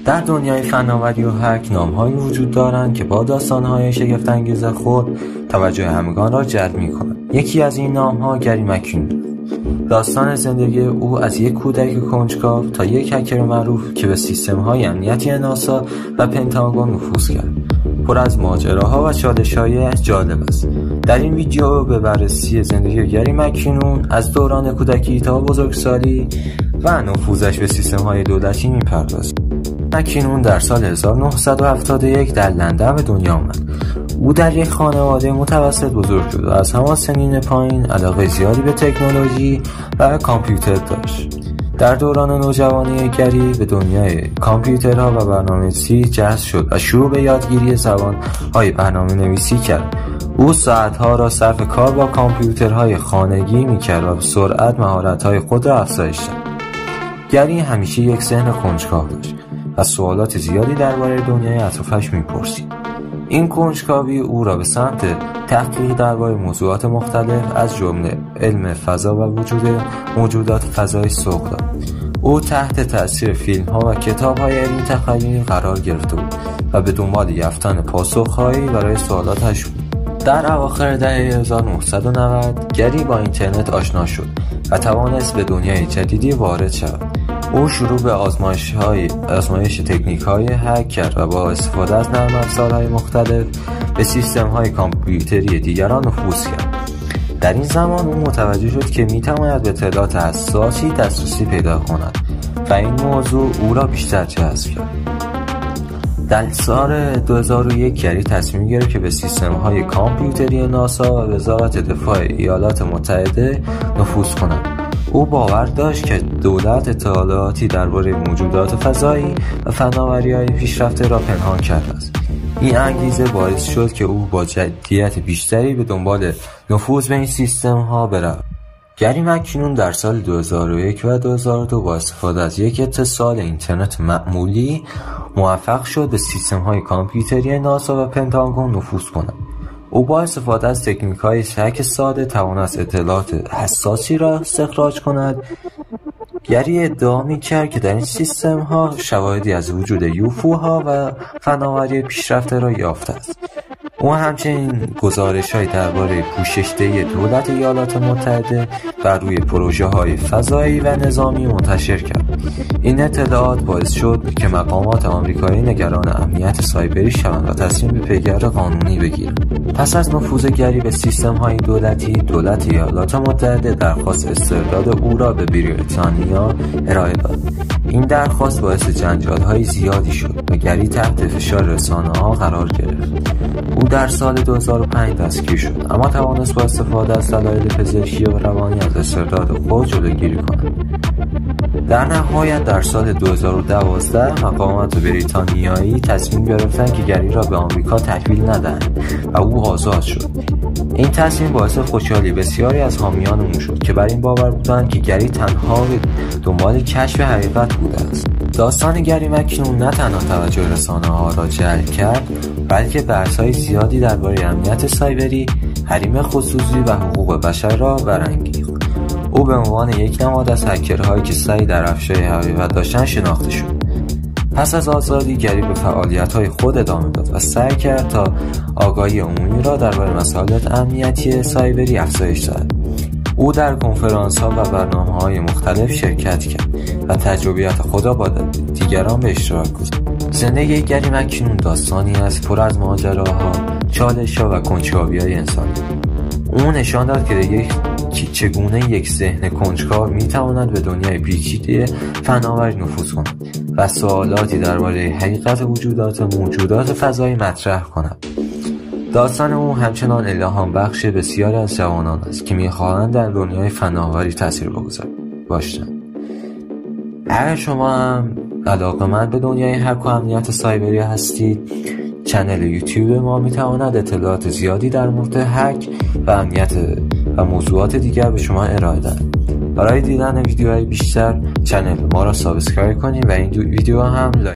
در دنیای فناوری و هک نام‌هایی وجود دارند که با داستان‌های شگفت‌انگیز خود توجه همگان را جلب می‌کنند. یکی از این نام‌ها گری مک‌کینون. داستان زندگی او از یک کودک کنجکاو تا یک هکر معروف که به سیستم‌های امنیتی ناسا و پنتاگون نفوذ کرد، پر از ماجراها و چالش‌های جالب است. در این ویدیو به بررسی زندگی گری مک‌کینون از دوران کودکی تا بزرگسالی و نفوذش به سیستم‌های دولتی می‌پردازیم. مک‌کینون در سال 1971 در لندن به دنیا آمد. او در یک خانواده متوسط بزرگ شد و از همان سنین پایین علاقه زیادی به تکنولوژی و کامپیوتر داشت. در دوران نوجوانی گری به دنیای کامپیوترها و برنامه‌نویسی جذب شد و شروع به یادگیری زبان‌های برنامه‌نویسی کرد. او ساعت‌ها را صرف کار با کامپیوترهای خانگی می‌کرد و به سرعت مهارت‌های خود را افزایش داد. گری همیشه یک ذهن کنجکاو داشت و سوالات زیادی درباره دنیای اطرافش می‌پرسید. این کنجکاوی او را به سمت تحقیق درباره موضوعات مختلف از جمله علم فضا و وجود موجودات فضایی سوق داد. او تحت تأثیر فیلم‌ها و کتاب‌های علمی تخیلی قرار گرفته بود و به دنبال یافتن پاسخ‌هایی برای سوالاتش بود. در اواخر دهه 1990 گری با اینترنت آشنا شد و توانست به دنیای جدیدی وارد شود. او شروع به آزمایش تکنیک‌های هک کرد و با استفاده از نرم افزارهای مختلف به سیستم‌های کامپیوتری دیگران نفوذ کرد. در این زمان او متوجه شد که می‌تواند به اطلاعات حساسی دسترسی پیدا کند و این موضوع او را بیشتر جذب کرد. در سال 2001 گری تصمیم گرفت که به سیستم‌های کامپیوتری ناسا و وزارت دفاع ایالات متحده نفوذ کند. او باور داشت که دولت اطلاعاتی درباره موجودات فضایی و فناوری‌های پیشرفته را پنهان کرده است. این انگیزه باعث شد که او با جدیت بیشتری به دنبال نفوذ به این سیستم‌ها برود. گری مک‌کینون در سال 2001 و 2002 با استفاده از یک اتصال اینترنت معمولی موفق شد به سیستم‌های کامپیوتری ناسا و پنتاگون نفوذ کند. او با استفاده از تکنیک‌های هک ساده توانست اطلاعات حساسی را استخراج کند. گری ادعا می‌کرد که در این سیستم‌ها شواهدی از وجود یوفوها و فناوری پیشرفته را یافته است. او همچنین گزارش‌های درباره پوشش‌دهی دولت ایالات متحده بر روی پروژه‌های فضایی و نظامی منتشر کرد. این اطلاعات باعث شد که مقامات آمریکایی نگران امنیت سایبری شوند و تصمیم به پیگرد قانونی بگیرند. پس از نفوذ گری به سیستم‌های دولتی، دولت ایالات متحده درخواست استرداد او را به بریتانیا ارائه داد. این درخواست باعث جنجال‌های زیادی شد و گری تحت فشار رسانه‌ها قرار گرفت. او در سال 2005 دستگیر شد، اما توانست با استفاده از دلایل پزشکی و روانی از استرداد خود جلوگیری کند. در نهایت در سال 2012 مقامات بریتانیایی تصمیم گرفتند که گری را به آمریکا تحویل ندهند و او آزاد شد. این تصمیم باعث خوشحالی بسیاری از حامیان او شد که بر این باور بودند که گری تنها به دنبال کشف حقیقت بوده است. داستان گری مک‌کینون نه تنها توجه رسانه‌ها را جلب کرد، بلکه بحث‌های زیادی درباره امنیت سایبری، حریم خصوصی و حقوق بشر را برانگیخت. او به عنوان یک نماد از هکرهایی که سعی در افشای حقیقت داشتند شناخته شد. پس از آزادی گری به فعالیت‌های خود ادامه داد و سعی کرد تا آگاهی عمومی را درباره مسائل امنیتی سایبری افزایش دهد. او در کنفرانس‌ها و برنامه‌های مختلف شرکت کرد و تجربیات خود را با دیگران به اشتراک گذاشت. زندگی گری مک‌کینون داستانی است پر از ماجراها، چالش‌ها و کنجکاوی‌های انسانی. او نشان داد که چگونه یک ذهن کنجکاو می‌تواند به دنیای پیچیده فناوری نفوذ کند و سوالاتی درباره حقیقت موجودات فضایی مطرح کند. داستان او همچنان الهام بخش بسیاری از جوانان است که می‌خواهند در دنیای فناوری تاثیرگذار باشند. اگر شما هم علاقه‌مند به دنیای هک و امنیت سایبری هستید، کانال یوتیوب ما می‌تواند اطلاعات زیادی در مورد هک و امنیت و موضوعات دیگر به شما ارائه دهد. برای دیدن ویدیوهای بیشتر کانال ما را سابسکرایب کنید و این ویدیو هم لایک